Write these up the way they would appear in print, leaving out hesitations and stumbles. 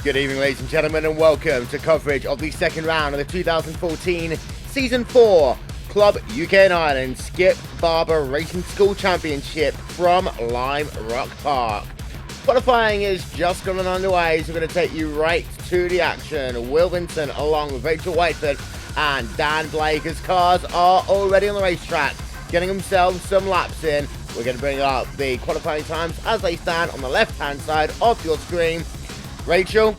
Good evening, ladies and gentlemen, and welcome to coverage of the second round of the 2014 Season 4 Club UK and Ireland Skip Barber Racing School Championship from Lime Rock Park. Qualifying is just going underway, so we're going to take you right to the action. Will Vinson along with Rachel Whiteford and Dan Blake as cars are already on the racetrack, getting themselves some laps in. We're going to bring up the qualifying times as they stand on the left-hand side of your screen. Rachel,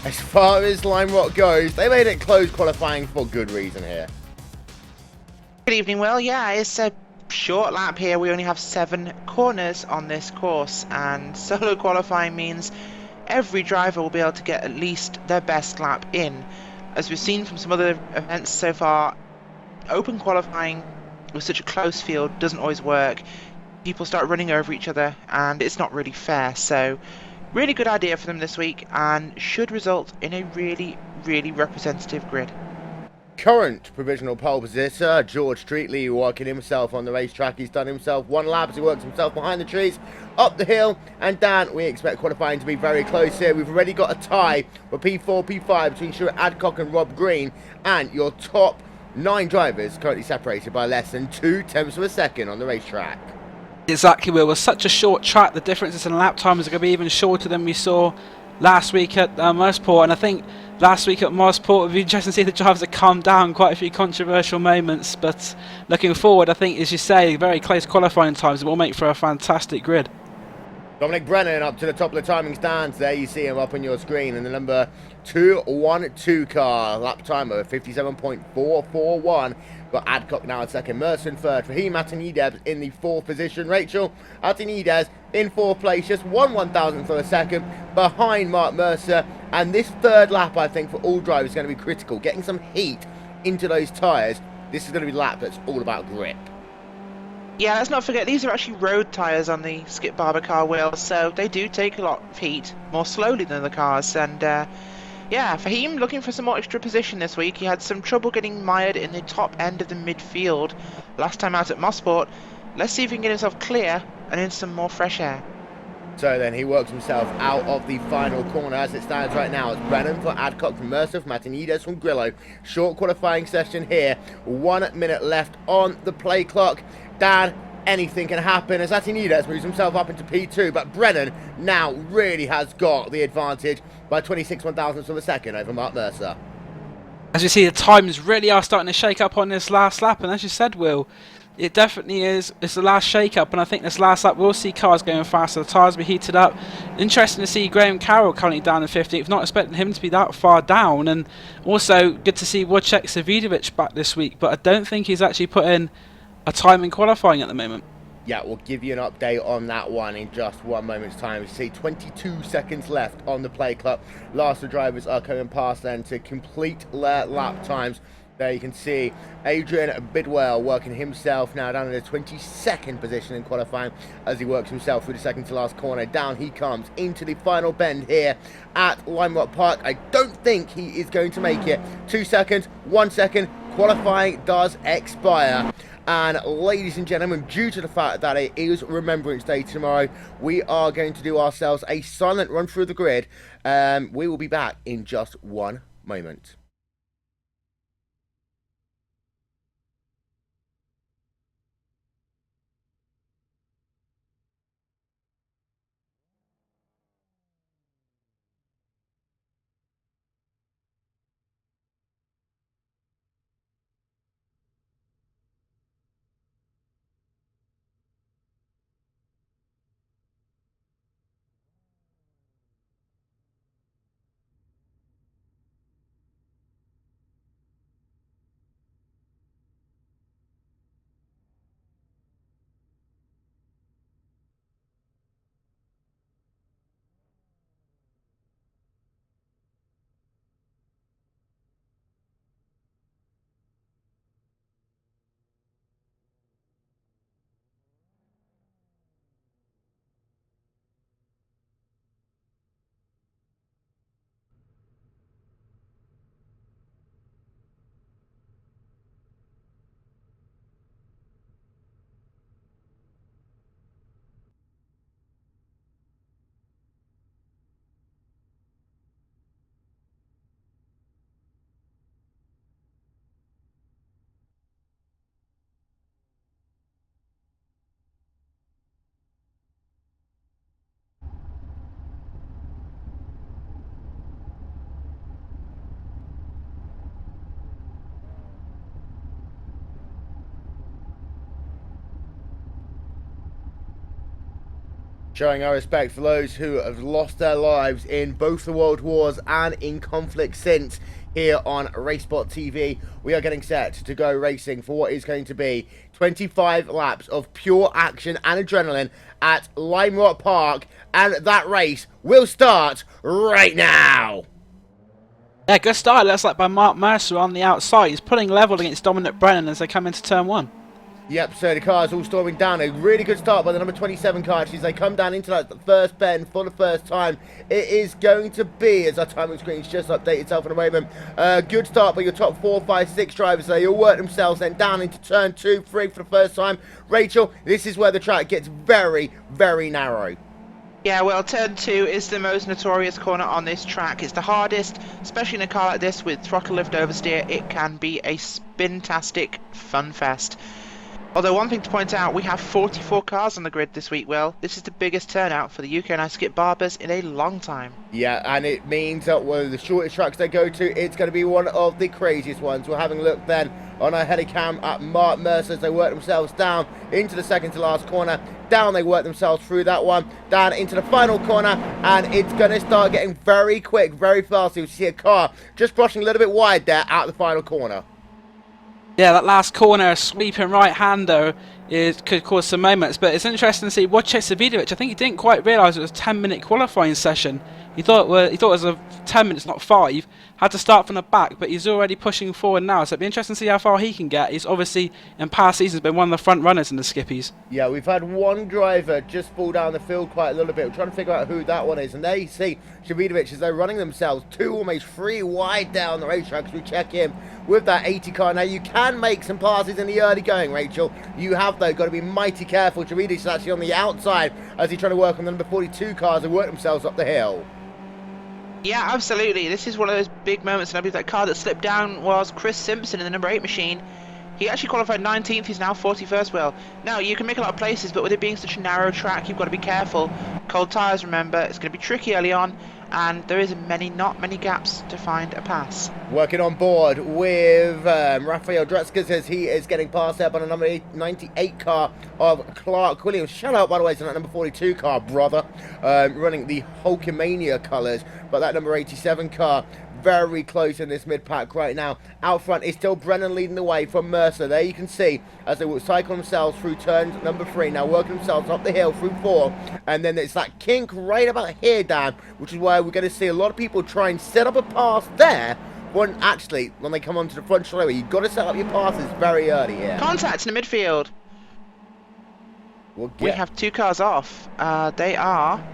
as far as Lime Rock goes, they made it close qualifying for good reason here. Good evening, Will. Yeah, it's a short lap here. We only have 7 corners on this course, and solo qualifying means every driver will be able to get at least their best lap in. As we've seen from some other events so far, open qualifying with such a close field doesn't always work. People start running over each other, and it's not really fair. So really good idea for them this week, and should result in a really representative grid. Current provisional pole position, George Streetley, working himself on the racetrack. He's done himself one lap as he works himself behind the trees, up the hill. And Dan, we expect qualifying to be very close here. We've already got a tie for P4, P5 between Stuart Adcock and Rob Green. And your top 9 drivers currently separated by less than 0.2 of a second on the racetrack. Exactly, Will. With such a short track, the differences in lap times are going to be even shorter than we saw last week at Mosport. And I think last week at Mosport, it would be interesting to see the drivers that calm down, quite a few controversial moments. But looking forward, I think, as you say, very close qualifying times. It will make for a fantastic grid. Dominic Brennan up to the top of the timing stands. There you see him up on your screen in the number 212 car. Lap time of 57.441. Got Adcock now in second, Mercer in third. Fahim Atanides in the 4th position. Rachel Atanides in 4th place, just 1/1000th of a second behind Mark Mercer. And this third lap, I think, for all drivers is going to be critical. Getting some heat into those tyres. This is going to be a lap that's all about grip. Yeah, let's not forget, these are actually road tyres on the Skip Barber car, Will, so they do take a lot of heat, more slowly than the cars, and yeah, Fahim looking for some more extra position this week. He had some trouble getting mired in the top end of the midfield last time out at Mosport. Let's see if he can get himself clear and in some more fresh air. So then he works himself out of the final corner as it stands right now. It's Brennan for Adcock from Mercer, from Atanides from Grillo. Short qualifying session here. 1 minute left on the play clock. Dan, anything can happen as Atanides moves himself up into P2, but Brennan now really has got the advantage by 26/1000ths of a second over Mark Mercer. As you see, the times really are starting to shake up on this last lap, and as you said, Will, it definitely is. It's the last shake-up, and I think this last lap we'll see cars going faster. The tyres will be heated up. Interesting to see Graham Carroll currently down in 15th. Not expecting him to be that far down, and also good to see Wojciech Savidovic back this week, but I don't think he's actually put in a time in qualifying at the moment. Yeah, we'll give you an update on that one in just 1 moment's time. You see 22 seconds left on the play clock. Last of the drivers are coming past then to complete their lap times. There you can see Adrian Bidwell working himself now down in the 22nd position in qualifying as he works himself through the second to last corner. Down he comes into the final bend here at Lime Rock Park. I don't think he is going to make it. 2 seconds, 1 second, qualifying does expire. And ladies and gentlemen, due to the fact that it is Remembrance Day tomorrow, we are going to do ourselves a silent run through the grid. We will be back in just 1 moment. Showing our respect for those who have lost their lives in both the world wars and in conflict since. Here on RaceSpotTV, we are getting set to go racing for what is going to be 25 laps of pure action and adrenaline at Lime Rock Park, and that race will start right now. Yeah, good start. Looks like by Mark Mercer on the outside. He's pulling level against Dominic Brennan as they come into turn 1. Yep, so the cars all storming down. A really good start by the number 27 car as they come down into that first bend for the first time. It is going to be, as our timing screen's just updated itself in a moment, good start by your top 4, 5, 6 drivers. They all work themselves then down into turn 2, 3 for the first time. Rachel, this is where the track gets very, very narrow. Yeah, well, turn 2 is the most notorious corner on this track. It's the hardest, especially in a car like this with throttle lift oversteer. It can be a spin-tastic fun fest. Although one thing to point out, we have 44 cars on the grid this week, Will. This is the biggest turnout for the UK and I Skip Barbers in a long time. Yeah, and it means that one of the shortest tracks they go to, it's going to be one of the craziest ones. We're having a look then on our helicam at Mark Mercer as they work themselves down into the second to last corner. Down they work themselves through that one, down into the final corner, and it's going to start getting very quick, very fast. You see a car just brushing a little bit wide there out the final corner. Yeah, that last corner, a sweeping right-hander, could cause some moments. But it's interesting to see Wojciech Savidovic. I think he didn't quite realise it was a 10-minute qualifying session. He thought it was a 10 minutes, not 5. Had to start from the back, but he's already pushing forward now. So it'll be interesting to see how far he can get. He's obviously, in past seasons, been one of the front runners in the Skippies. Yeah, we've had one driver just fall down the field quite a little bit. We're trying to figure out who that one is. And there you see Savidovic as they're running themselves 2, almost 3 wide down the racetrack as we check in with that 80 car. Now, you can make some passes in the early going, Rachel. You have, though, got to be mighty careful. Savidovic is actually on the outside as he's trying to work on the number 42 cars and work themselves up the hill. Yeah, absolutely. This is one of those big moments, and I believe that car that slipped down was Chris Simpson in the number 8 machine. He actually qualified 19th, he's now 41st, Will. Now, you can make a lot of places, but with it being such a narrow track, you've got to be careful. Cold tyres, remember, it's going to be tricky early on, and there is not many gaps to find a pass. Working on board with Rafael Dretzkers as he is getting passed up on a number 98 car of Clark Williams. Shout out, by the way, to that number 42 car, brother, running the Hulkamania colours. But that number 87 car, very close in this mid-pack right now. Out front is still Brennan leading the way from Mercer. There you can see as they will cycle themselves through turn number 3. Now working themselves up the hill through 4. And then it's that kink right about here, Dan, which is where we're going to see a lot of people try and set up a pass there. When actually, when they come onto the front straightaway, you've got to set up your passes very early here. Contact in the midfield. We have 2 cars off. They are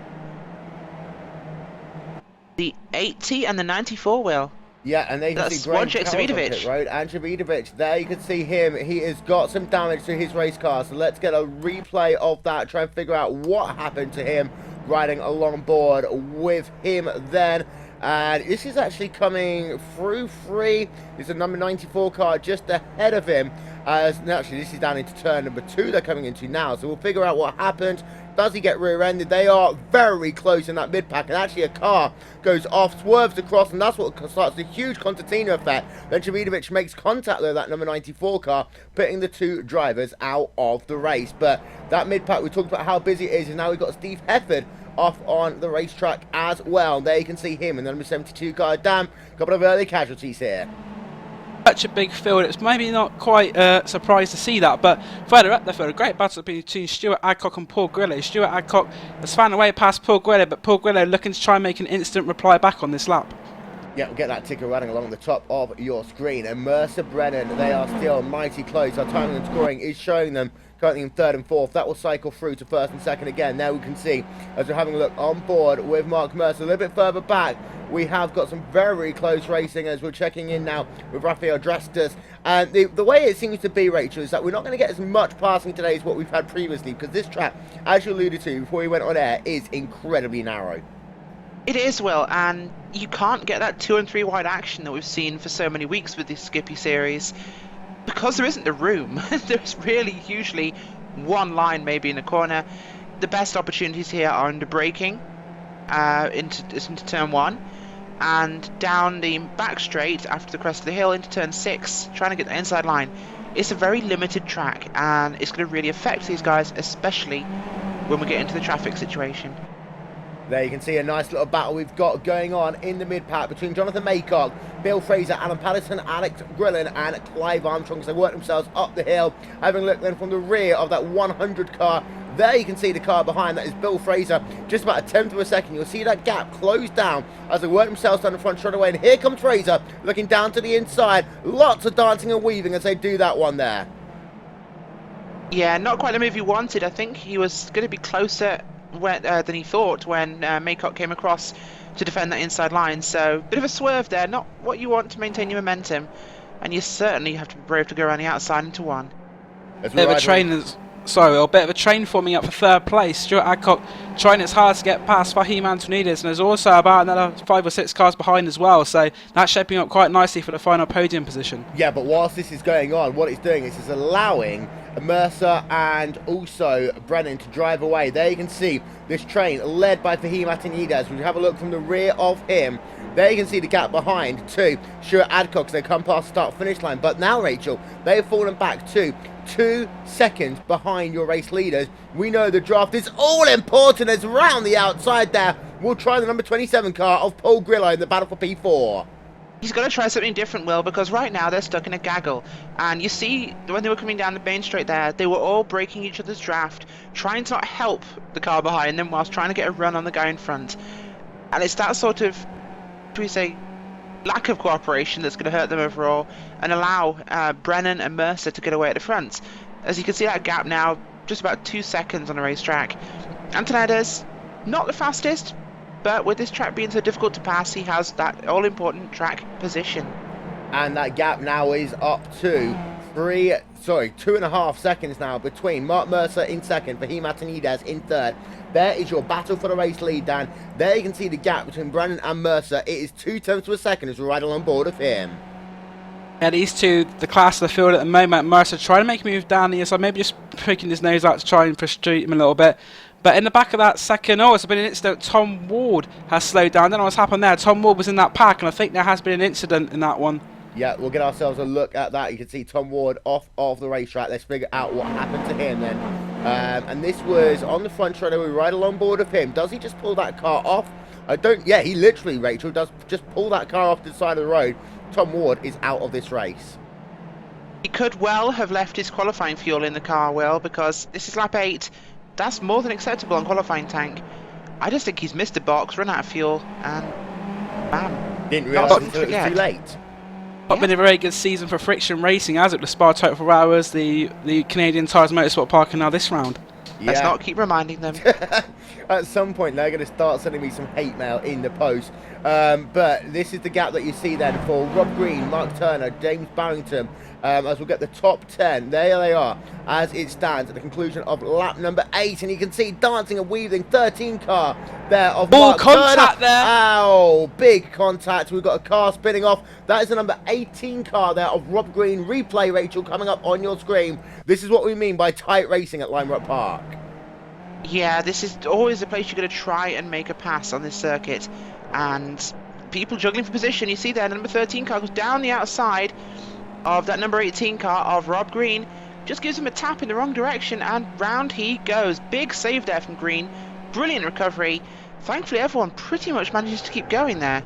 the 80 and the 94, Will. Yeah, and they can see Wojciech Savidovic. Right, and Savidovic, there you can see him. He has got some damage to his race car, so let's get a replay of that, try and figure out what happened to him riding along board with him then. And this is actually coming through 3. There's a number 94 car just ahead of him. Actually, this is down into turn number 2 they're coming into now. So we'll figure out what happened. Does he get rear-ended? They are very close in that mid-pack. And actually a car goes off, swerves across, and that's what starts a huge concertina effect. Then Savidovic makes contact with that number 94 car, putting the 2 drivers out of the race. But that mid-pack, we talked about how busy it is, and now we've got Steve Hefford off on the racetrack as well. There you can see him in the number 72 car. Damn, a couple of early casualties here. Such a big field, it's maybe not quite surprised to see that, but further up the field, a great battle between Stuart Adcock and Paul Grillo. Stuart Adcock has found a way past Paul Grillo, but Paul Grillo looking to try and make an instant reply back on this lap. Yeah, we'll get that ticker running along the top of your screen. And Mercer Brennan, they are still mighty close. Our timing and scoring is showing them currently in 3rd and 4th. That will cycle through to 1st and 2nd again. Now we can see, as we're having a look on board with Mark Mercer, a little bit further back, we have got some very close racing as we're checking in now with Rafael Dretzkers. And the way it seems to be, Rachel, is that we're not going to get as much passing today as what we've had previously, because this track, as you alluded to before we went on air, is incredibly narrow. It is, Will, and you can't get that 2 and 3 wide action that we've seen for so many weeks with this Skippy series because there isn't the room. There's really usually one line maybe in the corner. The best opportunities here are under braking into turn 1 and down the back straight after the crest of the hill into turn 6, trying to get the inside line. It's a very limited track and it's going to really affect these guys, especially when we get into the traffic situation. There you can see a nice little battle we've got going on in the mid-pack between Jonathan Maycock, Bill Fraser, Alan Patterson, Alex Grillen and Clive Armstrong as they work themselves up the hill. Having a look then from the rear of that 100 car, there you can see the car behind, that is Bill Fraser, just about a tenth of a second. You'll see that gap close down as they work themselves down the front straight away. And here comes Fraser, looking down to the inside. Lots of dancing and weaving as they do that one there. Yeah, not quite the move he wanted. I think he was going to be closer than he thought when Maycock came across to defend that inside line. So, bit of a swerve there, not what you want to maintain your momentum. And you certainly have to be brave to go around the outside into one. A bit of a train forming up for third place. Stuart Adcock trying its hard to get past Fahim Antonides, and there's also about another 5 or 6 cars behind as well, so that's shaping up quite nicely for the final podium position. Yeah, but whilst this is going on, what it's doing is it's allowing Mercer and also Brennan to drive away. There you can see this train led by Fahim Antonides. We have a look from the rear of him. There you can see the gap behind to Stuart Adcock as they come past the start-finish line. But now, Rachel, they've fallen back to 2 seconds behind your race leaders. We know the draft is all important as round the outside there. We'll try the number 27 car of Paul Grillo in the battle for P4. He's got to try something different, Will, because right now they're stuck in a gaggle. And you see, when they were coming down the main straight there, they were all breaking each other's draft, trying to not help the car behind them whilst trying to get a run on the guy in front. And it's that sort of, should we say, lack of cooperation that's going to hurt them overall and allow Brennan and Mercer to get away at the front. As you can see that gap now, just about 2 seconds on the racetrack. Antonides, not the fastest, but with this track being so difficult to pass, he has that all-important track position. And that gap now is up to 2.5 seconds now between Mark Mercer in second, Fahim Antonides in third. There is your battle for the race lead, Dan. There you can see the gap between Brennan and Mercer. It is 0.2 of a second as we ride along board of him. Yeah, these two, the class of the field at the moment, Mercer trying to make a move down the inside, maybe just poking his nose out to try and frustrate him a little bit. But in the back of that second, it's been an incident. Tom Ward has slowed down. I don't know what's happened there. Tom Ward was in that pack, and I think there has been an incident in that one. Yeah, we'll get ourselves a look at that. You can see Tom Ward off of the racetrack. Let's figure out what happened to him then. And this was on the front straight away, right along board of him. Does he just pull that car off? Yeah, he literally, Rachel, does just pull that car off to the side of the road. Tom Ward is out of this race. He could well have left his qualifying fuel in the car, Will, because this is lap 8. That's more than acceptable on qualifying tank. I just think he's missed the box, run out of fuel, and bam. Didn't realise until it was too late. Not been a very good season for Friction Racing, has it? The Spa 24 Hours, the Canadian Tires Motorsport Park, and now this round. Yeah. Let's not keep reminding them. At some point, they're going to start sending me some hate mail in the post. But this is the gap that you see then for Rob Green, Mark Turner, James Barrington. As we'll get the top 10, there they are, as it stands at the conclusion of lap number 8. And you can see dancing and weaving 13 car there of Mark contact Turner. there. Ow, big contact. We've got a car spinning off. That is the number 18 car there of Rob Green. Replay, Rachel, coming up on your screen. This is what we mean by tight racing at Lime Rock Park. Yeah, this is always a place you're going to try and make a pass on this circuit. And people juggling for position. You see there, the number 13 car goes down the outside of that number 18 car of Rob Green. Just gives him a tap in the wrong direction, and round he goes. Big save there from Green. Brilliant recovery. Thankfully, everyone pretty much manages to keep going there.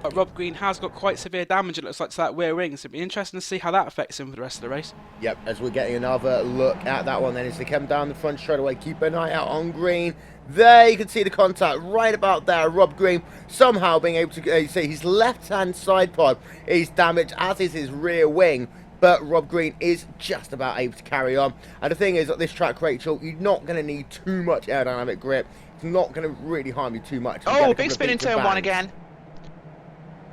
But Rob Green has got quite severe damage, it looks like, to that rear wing, so it'll be interesting to see how that affects him for the rest of the race. Yep, as we're getting another look at that one then, as they come down the front straight away, keep an eye out on Green. There you can see the contact right about there. Rob Green somehow being able to see his left-hand side pod is damaged, as is his rear wing. But Rob Green is just about able to carry on. And the thing is, at this track, Rachel, you're not going to need too much aerodynamic grip. It's not going to really harm you too much. Oh, big spin in turn 1 again.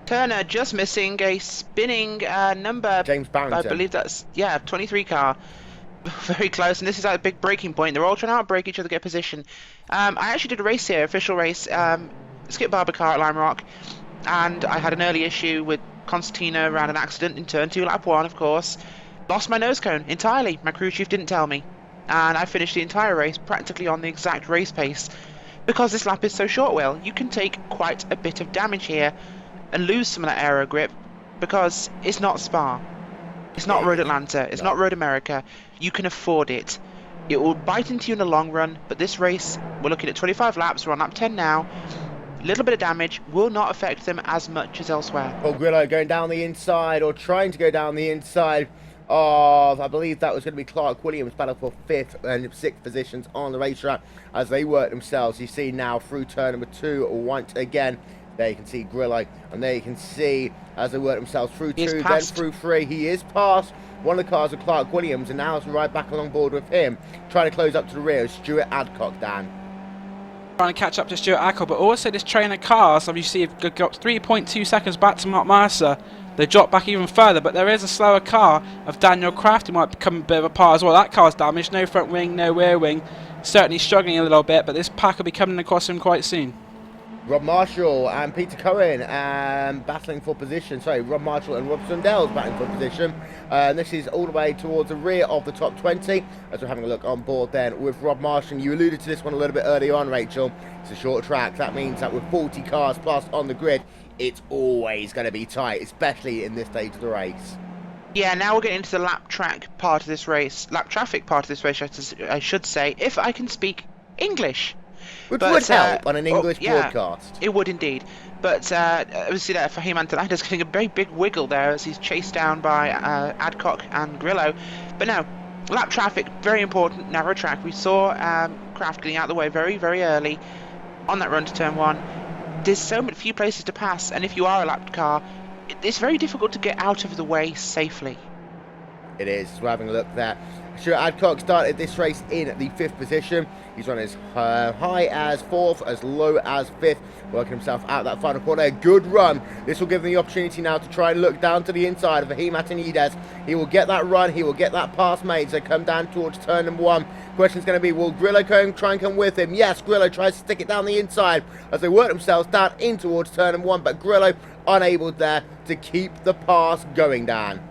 Turner just missing a spinning number. James Barrington. I believe that's, 23 car. Very close, and this is at a big braking point. They're all trying to outbrake each other to get position. I actually did a race here, official race, Skip Barber car at Lime Rock, and I had an early issue with Constantino around an accident in turn 2, lap 1, of course. Lost my nose cone entirely. My crew chief didn't tell me, and I finished the entire race practically on the exact race pace. Because this lap is so short, Will, you can take quite a bit of damage here and lose some of that aero grip, because it's not Spa. It's not Road Atlanta. It's not Road America. You can afford it. It will bite into you in the long run, but this race, we're looking at 25 laps, we're on lap 10 now. A little bit of damage will not affect them as much as elsewhere. Paul Grillo going down the inside, or trying to go down the inside of, I believe that was going to be Clark Williams, battle for 5th and 6th positions on the racetrack as they work themselves. You see now through turn number 2 once again. There you can see Grillo, and there you can see as they work themselves through 2, then through 3. He is past one of the cars of Clark Williams, and now it's right back along board with him, trying to close up to the rear. Stuart Adcock, Dan. Trying to catch up to Stuart Adcock, but also this train of cars, you see, have got 3.2 seconds back to Mark Mercer. They drop back even further, but there is a slower car of Daniel Craft who might become a bit of a part as well. That car's damaged, no front wing, no rear wing. Certainly struggling a little bit, but this pack will be coming across him quite soon. Rob Marshall and Peter Cohen battling for position. Sorry, Rob Marshall and Rob Sundell's battling for position. And this is all the way towards the rear of the top 20. As we're having a look on board then with Rob Marshall. You alluded to this one a little bit earlier on, Rachel. It's a short track. That means that with 40 cars plus on the grid, it's always going to be tight, especially in this stage of the race. Yeah, now we're getting into the lap traffic part of this race, I should say, if I can speak English. Which would help on an English broadcast. It would indeed. But obviously there, Fahim Antonides getting a very big wiggle there as he's chased down by Adcock and Grillo. But no, lap traffic, very important, narrow track. We saw Kraft getting out of the way very, very early on that run to turn 1. There's so few places to pass, and if you are a lapped car, it's very difficult to get out of the way safely. It is. We're having a look there. Stuart Adcock started this race in the 5th position. He's run as high as 4th, as low as 5th, working himself out that final corner. A good run. This will give him the opportunity now to try and look down to the inside of Fahim Antonides. He will get that run. He will get that pass made. So come down towards turn number 1. Question's going to be, will Grillo try and come with him? Yes, Grillo tries to stick it down the inside as they work themselves down in towards turn number 1. But Grillo unable there to keep the pass going, Dan.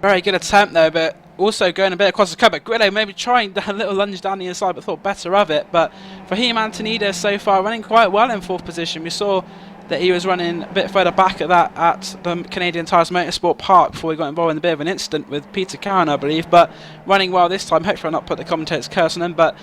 Very good attempt though, but also going a bit across the curb. But Grillo maybe trying a little lunge down the inside, but thought better of it. But Fahim Antonides so far running quite well in 4th position. We saw that he was running a bit further back at the Canadian Tires Motorsport Park before he got involved in a bit of an incident with Peter Cowan, I believe. But running well this time. Hopefully I'll not put the commentator's curse on him. But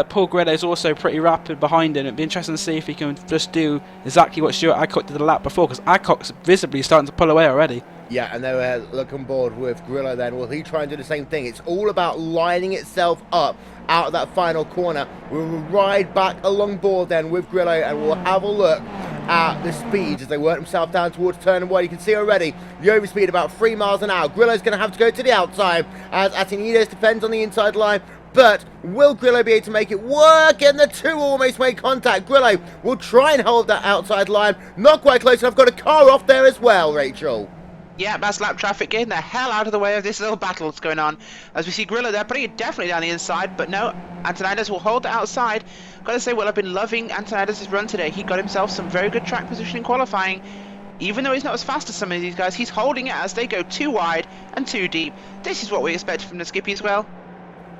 Paul Grillo is also pretty rapid behind him. It'd be interesting to see if he can just do exactly what Stuart Adcock did the lap before, because Adcock's visibly starting to pull away already. Yeah, and they were looking board with Grillo then. Will he try and do the same thing? It's all about lining itself up out of that final corner. We will ride back along board then with Grillo, and we'll have a look at the speeds as they work themselves down towards turn number 1. You can see already the overspeed about 3 miles an hour. Grillo's going to have to go to the outside as Antonides defends on the inside line. But will Grillo be able to make it work? And the two almost made contact. Grillo will try and hold that outside line. Not quite close enough. Got a car off there as well, Rachel. Yeah, that's lap traffic getting the hell out of the way of this little battle that's going on. As we see Grillo there, putting it definitely down the inside, but no, Antonides will hold the outside. Gotta say, well, I've been loving Antonides' run today. He got himself some very good track position in qualifying. Even though he's not as fast as some of these guys, he's holding it as they go too wide and too deep. This is what we expected from the Skippy as well.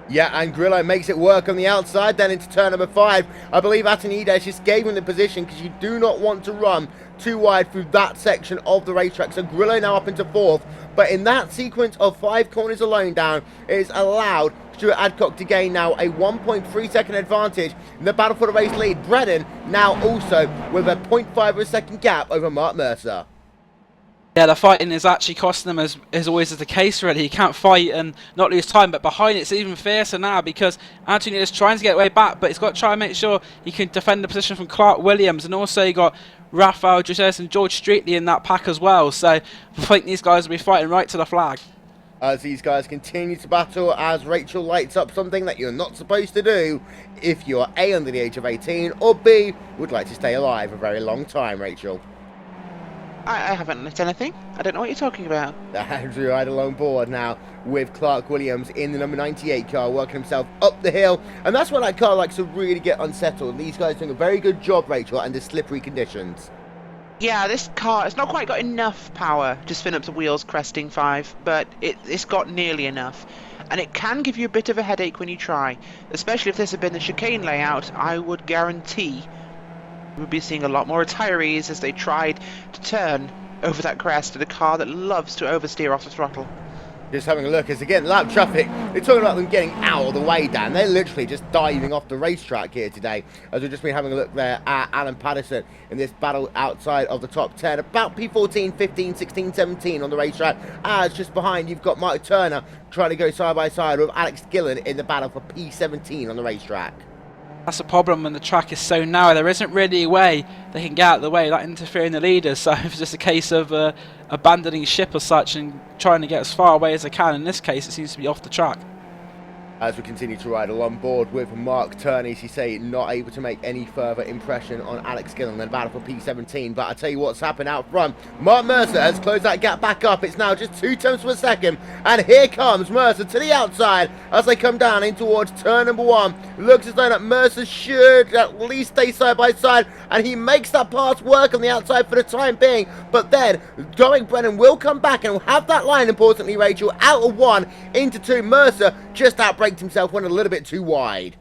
Yeah, and Grillo makes it work on the outside, then into turn number 5. I believe Antonides just gave him the position because you do not want to run too wide through that section of the racetrack. So Grillo now up into 4th. But in that sequence of 5 corners alone down, it is allowed Stuart Adcock to gain now a 1.3 second advantage in the battle for the race lead. Brennan now also with a 0.5 of a second gap over Mark Mercer. Yeah, the fighting is actually costing them, as always is the case really. He can't fight and not lose time, but behind it's even fiercer now because Anthony is trying to get way back, but he's got to try and make sure he can defend the position from Clark Williams, and also you got Rafael Joses and George Streetley in that pack as well, so I think these guys will be fighting right to the flag. As these guys continue to battle, as Rachel lights up something that you're not supposed to do if you're A, under the age of 18, or B, would like to stay alive a very long time, Rachel. I haven't lit anything. I don't know what you're talking about. Andrew right along board now with Clark Williams in the number 98 car, working himself up the hill. And that's when that car likes to really get unsettled. These guys doing a very good job, Rachel, under slippery conditions. Yeah, this car, it's not quite got enough power to spin up the wheels cresting 5, but it's got nearly enough. And it can give you a bit of a headache when you try. Especially if this had been the chicane layout, I would guarantee we'll be seeing a lot more retirees as they tried to turn over that crest in a car that loves to oversteer off the throttle. Just having a look as again, lap traffic, they're talking about them getting out of the way, Dan. They're literally just diving off the racetrack here today, as we've just been having a look there at Alan Patterson in this battle outside of the top 10. About P14, 15, 16, 17 on the racetrack, as just behind you've got Mike Turner trying to go side by side with Alex Gillen in the battle for P17 on the racetrack. That's a problem when the track is so narrow. There isn't really a way they can get out of the way without interfering the leaders. So it's just a case of abandoning ship or such and trying to get as far away as they can. In this case, it seems to be off the track. As we continue to ride along board with Mark Turney, as you say, not able to make any further impression on Alex Gillen and battle for P17. But I tell you what's happened out front. Mark Mercer has closed that gap back up. It's now just 2 tenths per second. And here comes Mercer to the outside as they come down in towards turn number 1. Looks as though that Mercer should at least stay side by side. And he makes that pass work on the outside for the time being. But then, Dominic Brennan will come back and will have that line, importantly, Rachel, out of 1 into 2. Mercer just outbraked himself, went a little bit too wide.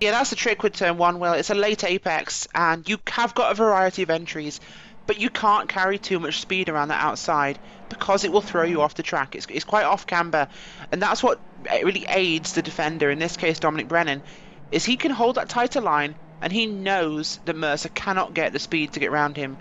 Yeah, that's the trick with turn 1, Will. It's a late apex, and you have got a variety of entries, but you can't carry too much speed around that outside because it will throw you off the track. It's quite off camber, and that's what really aids the defender, in this case Dominic Brennan, is he can hold that tighter line, and he knows that Mercer cannot get the speed to get around him,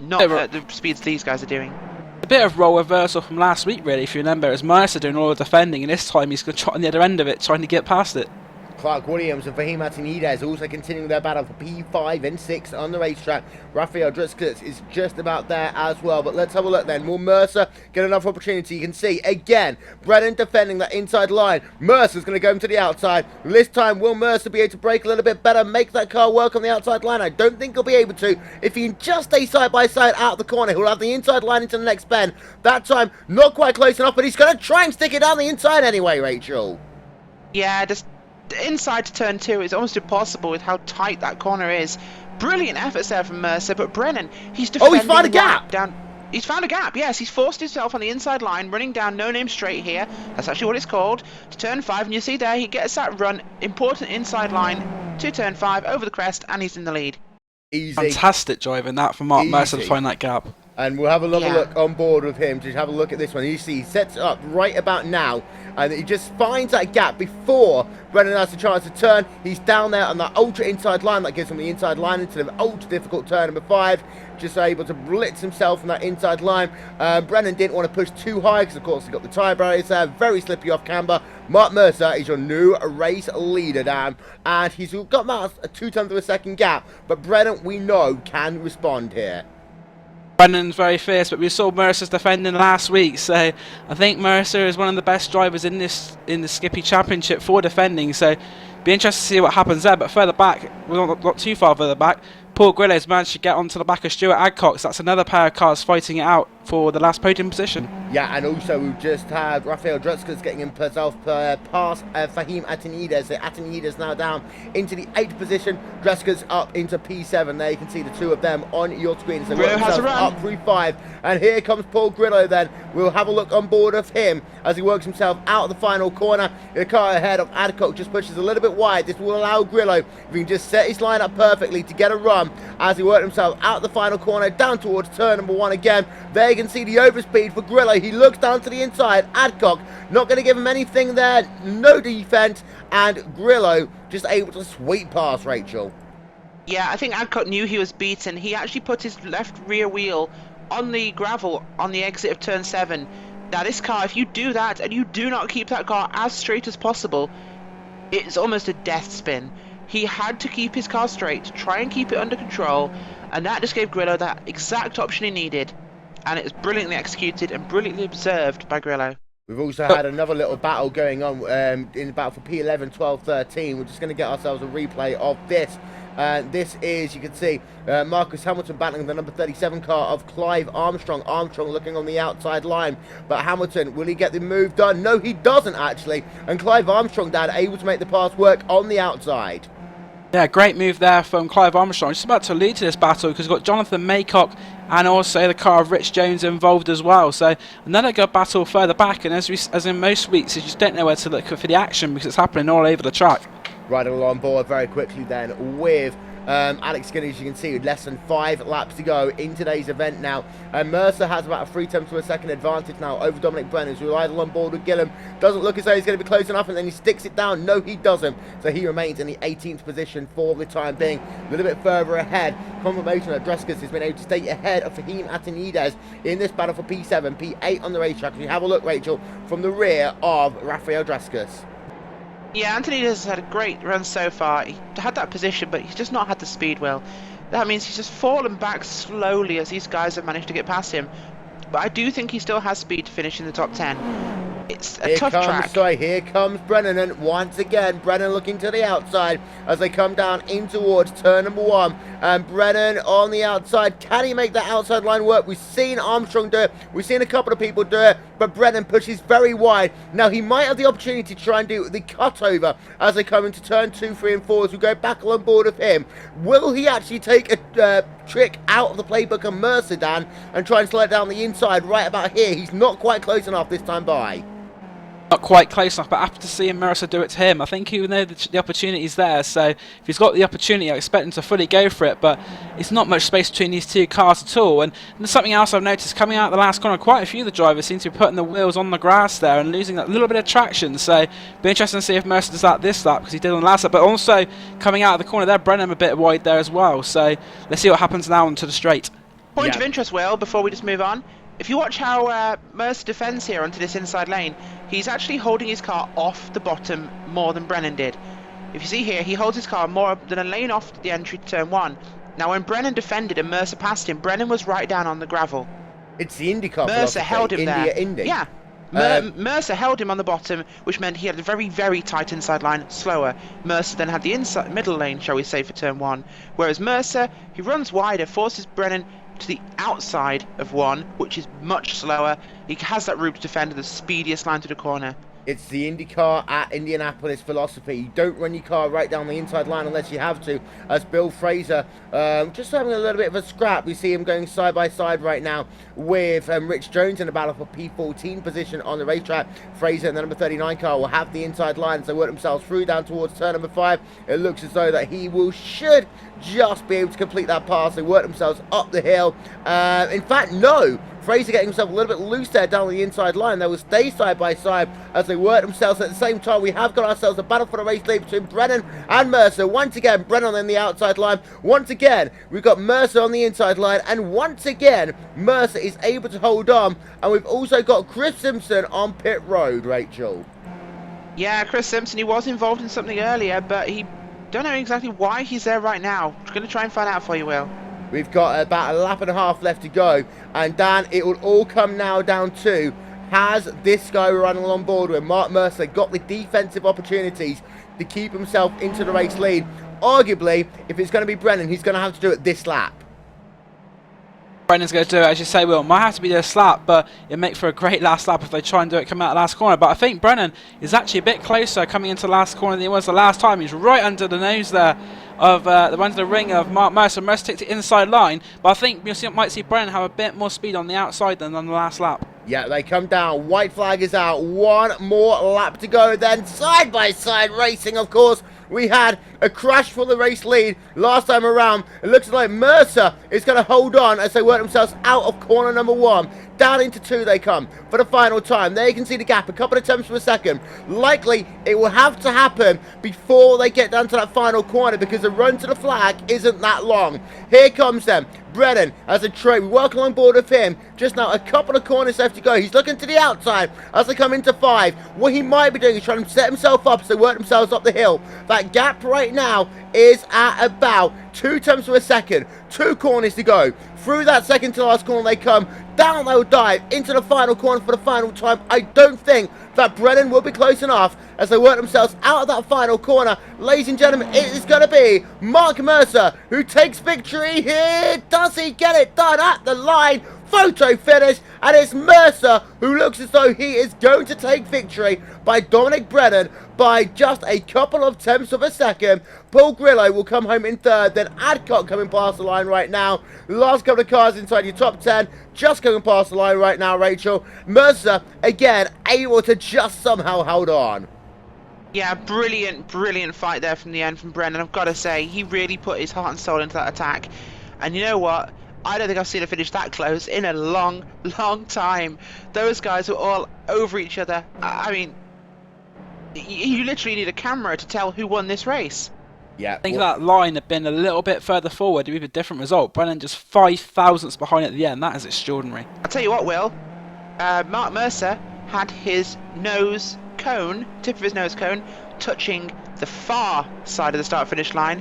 not at the speeds these guys are doing. A bit of role reversal from last week, really, if you remember. It was Mercer doing all the defending, and this time he's going to trot on the other end of it, trying to get past it. Clark Williams and Fahim Atinides also continuing their battle for P5 and 6 on the racetrack. Rafael Druskis is just about there as well. But let's have a look then. Will Mercer get another opportunity? You can see, again, Brennan defending that inside line. Mercer's going to go him to the outside. This time, will Mercer be able to brake a little bit better, make that car work on the outside line? I don't think he'll be able to. If he can just stay side by side out the corner, he'll have the inside line into the next bend. That time, not quite close enough, but he's going to try and stick it down the inside anyway, Rachel. Yeah, just inside to turn 2 is almost impossible with how tight that corner is. Brilliant efforts there from Mercer, but Brennan, he's defending. Oh, he's found a gap! Down. He's found a gap, yes. He's forced himself on the inside line, running down No Name Straight here. That's actually what it's called. To turn 5, and you see there, he gets that run, important inside line, to turn 5, over the crest, and he's in the lead. Easy. Fantastic driving that from Mark Mercer to find that gap. And we'll have a look on board with him to have a look at this one. You see, he sets it up right about now, and he just finds that gap before Brennan has a chance to turn. He's down there on that ultra inside line. That gives him the inside line into the ultra difficult turn number 5. Just able to blitz himself from that inside line. Brennan didn't want to push too high because, of course, he got the tyre barriers there. Very slippy off camber. Mark Mercer is your new race leader, Dan. And he's got about a 2 tenths of a second gap. But Brennan, we know, can respond here. Brennan's very fierce, but we saw Mercer's defending last week, so I think Mercer is one of the best drivers in the Skippy Championship for defending, so be interested to see what happens there. But further back, well, not too far further back, Paul Grillo's managed to get onto the back of Stuart Adcock, so that's another pair of cars fighting it out for the last podium position. Yeah, and also we've just had Rafael Druskis getting himself past Fahim Atinides. So Atinides now down into the 8th position. Druskis up into P7. There you can see the two of them on your screen. So Grillo has a run. Up through 5. And here comes Paul Grillo then. We'll have a look on board of him as he works himself out of the final corner. The car ahead of Adcock just pushes a little bit wide. This will allow Grillo, if he can just set his line up perfectly, to get a run as he worked himself out the final corner down towards turn number 1 again. There you can see the overspeed for Grillo. He looks down to the inside. Adcock not going to give him anything there. No defense. And Grillo just able to sweep past, Rachel. Yeah, I think Adcock knew he was beaten. He actually put his left rear wheel on the gravel on the exit of turn 7. Now this car, if you do that and you do not keep that car as straight as possible, it's almost a death spin. He had to keep his car straight, try and keep it under control, and that just gave Grillo that exact option he needed. And it was brilliantly executed and brilliantly observed by Grillo. We've also had another little battle going on in the battle for P11, 12, 13. We're just going to get ourselves a replay of this. This is, you can see, Marcus Hamilton battling the number 37 car of Clive Armstrong. Armstrong looking on the outside line. But Hamilton, will he get the move done? No, he doesn't, actually. And Clive Armstrong, Dad, able to make the pass work on the outside. Yeah, great move there from Clive Armstrong. Just about to lead to this battle because we've got Jonathan Maycock and also the car of Rich Jones involved as well. So another good battle further back, and as in most weeks, you just don't know where to look for the action because it's happening all over the track. Riding along board very quickly then with Alex Skinner, as you can see, with less than 5 laps to go in today's event now. Mercer has about a 3/10 advantage now over Dominic Brennan, who's either on board with Gillum. Doesn't look as though he's going to be close enough, and then he sticks it down. No, he doesn't. So he remains in the 18th position for the time being. A little bit further ahead, confirmation that Dreskas has been able to stay ahead of Fahim Atanides in this battle for P7, P8 on the racetrack. If you have a look, Rachel, from the rear of Rafael Dreskas. Yeah, Anthony has had a great run so far. He had that position, but he's just not had the speed, Will. That means he's just fallen back slowly as these guys have managed to get past him. But I do think he still has speed to finish in the top 10. It's a tough track. Sorry, here comes Brennan, and once again, Brennan looking to the outside as they come down in towards turn number 1. And Brennan on the outside. Can he make that outside line work? We've seen Armstrong do it. We've seen a couple of people do it, but Brennan pushes very wide. Now, he might have the opportunity to try and do the cutover as they come into turn 2, 3, and 4 as we go back on board of him. Will he actually take a trick out of the playbook of Mercer, Dan, and try and slide down the inside right about here? He's not quite close enough this time by. Not quite close enough, but after seeing Mercer do it to him, I think even though the opportunity's there, so if he's got the opportunity, I expect him to fully go for it, but it's not much space between these two cars at all. And there's something else I've noticed coming out of the last corner, quite a few of the drivers seem to be putting the wheels on the grass there and losing that little bit of traction, so be interesting to see if Mercer does that this lap, because he did on the last lap, but also coming out of the corner there, Brennan a bit wide there as well, so let's see what happens now onto the straight. Point of interest, Will, before we just move on. If you watch how Mercer defends here onto this inside lane, he's actually holding his car off the bottom more than Brennan did. If you see here, he holds his car more than a lane off the entry to turn 1. Now, when Brennan defended and Mercer passed him, Brennan was right down on the gravel. It's the IndyCar Mercer held him there. Indy. Yeah. Mercer held him on the bottom, which meant he had a very, very tight inside line, slower. Mercer then had the middle lane, shall we say, for turn 1. Whereas Mercer, he runs wider, forces Brennan to the outside of 1, which is much slower. He has that route to defend the speediest line to the corner. It's the IndyCar at Indianapolis philosophy. You don't run your car right down the inside line unless you have to. As Bill Fraser just having a little bit of a scrap. We see him going side by side right now with Rich Jones in a battle for P14 position on the racetrack. Fraser and the number 39 car will have the inside line as they work themselves through down towards turn number 5. It looks as though that he should just be able to complete that pass. They work themselves up the hill. In fact, no. Fraser getting himself a little bit loose there down the inside line. They will stay side by side as they work themselves. At the same time, we have got ourselves a battle for the race lead between Brennan and Mercer. Once again, Brennan on the outside line. Once again, we've got Mercer on the inside line. And once again, Mercer is able to hold on. And we've also got Chris Simpson on pit road, Rachel. Yeah, Chris Simpson, he was involved in something earlier, but he don't know exactly why he's there right now. I'm going to try and find out for you, Will. We've got about a lap and a half left to go. And Dan, it will all come now down to, has this guy we're running on board with, Mark Mercer, got the defensive opportunities to keep himself into the race lead? Arguably, if it's going to be Brennan, he's going to have to do it this lap. Brennan's going to do it, as you say, Will. Might have to be this lap, but it'll make for a great last lap if they try and do it coming out of the last corner. But I think Brennan is actually a bit closer coming into the last corner than he was the last time. He's right under the nose there of under the ring of Mark Mercer. Mercer takes the inside line, but I think might see Brennan have a bit more speed on the outside than on the last lap. Yeah, they come down. White flag is out. One more lap to go. Then side-by-side racing, of course. We had a crash for the race lead last time around. It looks like Mercer is going to hold on as they work themselves out of corner number 1. Down into 2 they come for the final time. There you can see the gap, a couple of tenths per second. Likely it will have to happen before they get down to that final corner because the run to the flag isn't that long. Here comes them. Brennan as a trade. We work on board with him. Just now a couple of corners left to go. He's looking to the outside as they come into 5. What he might be doing is trying to set himself up as they work themselves up the hill. That gap right now is at about 2 tenths per second. 2 corners to go. Through that second to last corner they come. Down they'll dive into the final corner for the final time. I don't think that Brennan will be close enough as they work themselves out of that final corner. Ladies and gentlemen, it is going to be Mark Mercer who takes victory here. Does he get it done at the line? Photo finish, and it's Mercer who looks as though he is going to take victory by Dominic Brennan by just a couple of tenths of a second. Paul Grillo will come home in 3rd, then Adcock coming past the line right now. Last couple of cars inside your top 10, just going past the line right now, Rachel. Mercer, again, able to just somehow hold on. Yeah, brilliant, brilliant fight there from the end from Brennan. I've got to say, he really put his heart and soul into that attack. And you know what? I don't think I've seen a finish that close in a long, long time. Those guys were all over each other. I mean, you literally need a camera to tell who won this race. Yeah. I think that line had been a little bit further forward with a different result. Brennan just 5 thousandths behind at the end. That is extraordinary. I'll tell you what, Will. Mark Mercer had his nose cone, tip of his nose cone, touching the far side of the start-finish line,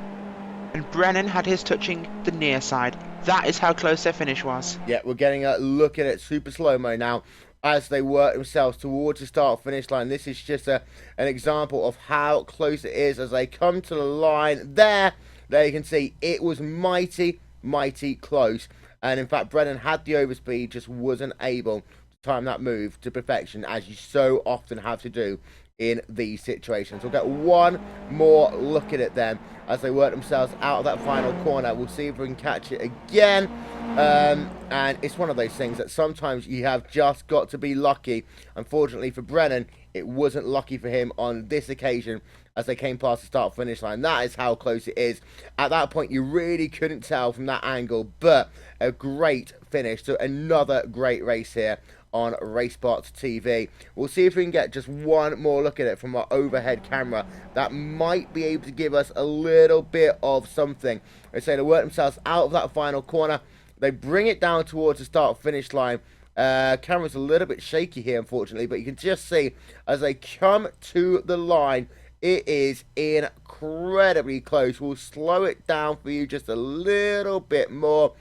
and Brennan had his touching the near side. That is how close their finish was. Yeah, we're getting a look at it super slow-mo now as they work themselves towards the start-finish line. This is just an example of how close it is as they come to the line. There you can see it was mighty, mighty close. And in fact, Brennan had the overspeed, just wasn't able to time that move to perfection, as you so often have to do in these situations. We'll get one more look at it then as they work themselves out of that final corner. We'll see if we can catch it again. And it's one of those things that sometimes you have just got to be lucky. Unfortunately for Brennan, it wasn't lucky for him on this occasion as they came past the start-finish line. That is how close it is. At that point, you really couldn't tell from that angle, but a great finish. So another great race here on RaceSpotTV. We'll see if we can get just one more look at it from our overhead camera. That might be able to give us a little bit of something. They say to work themselves out of that final corner. They bring it down towards the start-finish line. Camera's a little bit shaky here, unfortunately, but you can just see as they come to the line, it is incredibly close. We'll slow it down for you just a little bit more.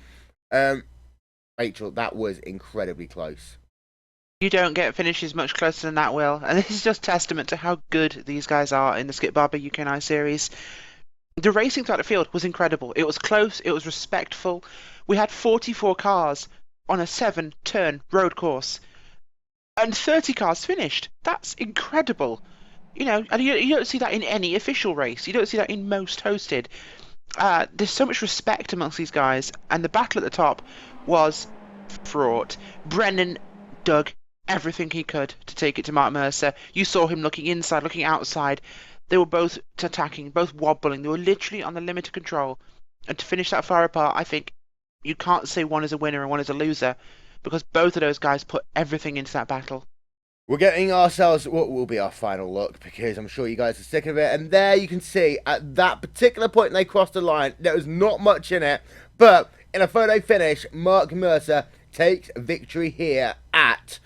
Rachel, that was incredibly close. You don't get finishes much closer than that, Will. And this is just testament to how good these guys are in the Skip Barber UK9 series. The racing throughout the field was incredible. It was close. It was respectful. We had 44 cars on a 7-turn road course. And 30 cars finished. That's incredible. You know, and you don't see that in any official race. You don't see that in most hosted. There's so much respect amongst these guys. And the battle at the top was fraught. Brennan dug everything he could to take it to Mark Mercer. You saw him looking inside, looking outside. They were both attacking, both wobbling. They were literally on the limit of control. And to finish that far apart, I think you can't say one is a winner and one is a loser, because both of those guys put everything into that battle. We're getting ourselves what will be our final look, because I'm sure you guys are sick of it. And there you can see at that particular point they crossed the line, there was not much in it. But in a photo finish, Mark Mercer takes victory here at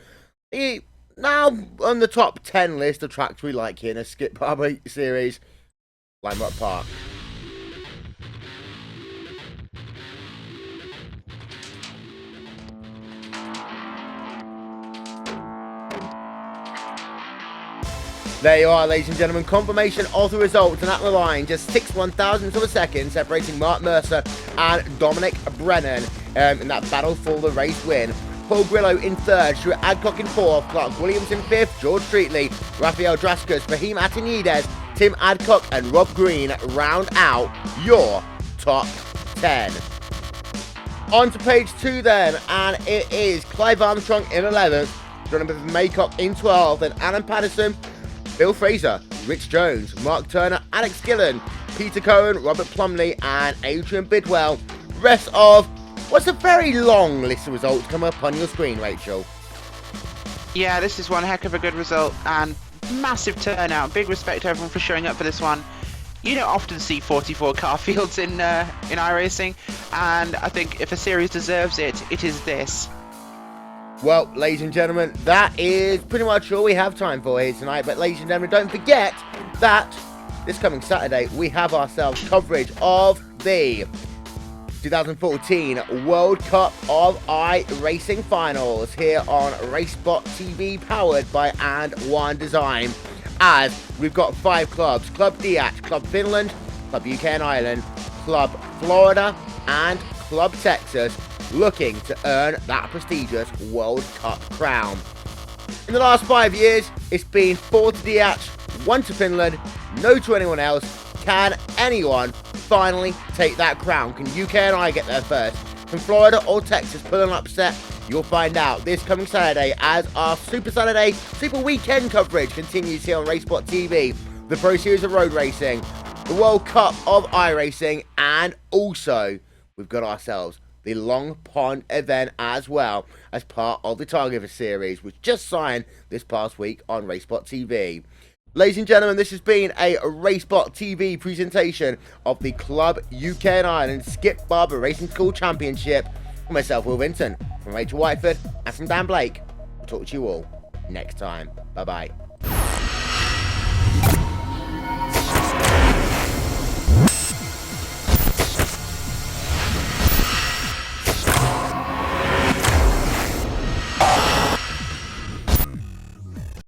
the now on the top 10 list of tracks we like here in a Skip Barber series, Lime Rock Park. There you are, ladies and gentlemen, confirmation of the results, and at the line, just 6/1000ths of a second separating Mark Mercer and Dominic Brennan in that battle for the race win. Paul Grillo in third, Stuart Adcock in fourth, Clark Williams in fifth, George Streetley, Rafael Draskus, Fahim Atinides, Tim Adcock and Rob Green round out your top 10. On to page 2 then, and it is Clive Armstrong in 11th, Jonathan Maycock in 12th, then Alan Patterson, Bill Fraser, Rich Jones, Mark Turner, Alex Gillen, Peter Cohen, Robert Plumley and Adrian Bidwell. Rest of what's a very long list of results come up on your screen, Rachel. Yeah, this is one heck of a good result and massive turnout. Big respect to everyone for showing up for this one. You don't often see 44 car fields in iRacing, and I think if a series deserves it, it is this. Well, ladies and gentlemen, that is pretty much all we have time for here tonight. But ladies and gentlemen, don't forget that this coming Saturday, we have ourselves coverage of the 2014 World Cup of iRacing Finals here on RaceSpotTV, powered by And1 Design. As we've got 5 clubs, Club Diat, Club Finland, Club UK and Ireland, Club Florida and Club Texas, looking to earn that prestigious World Cup crown. In the last 5 years, it's been 4 to Diat, 1 to Finland, no to anyone else. Can anyone finally take that crown? Can UK and I get there first? Can Florida or Texas pull an upset? You'll find out this coming Saturday as our Super Saturday, Super Weekend coverage continues here on RaceSpotTV. the Pro Series of Road Racing, the World Cup of iRacing, and also we've got ourselves the Long Pond event as well as part of the Target Series, which just signed this past week on RaceSpotTV. Ladies and gentlemen, this has been a RaceSpotTV presentation of the Club UK and Ireland Skip Barber Racing School Championship. Myself, Will Vinton, from Rachel Whiteford, and from Dan Blake. We'll talk to you all next time. Bye-bye.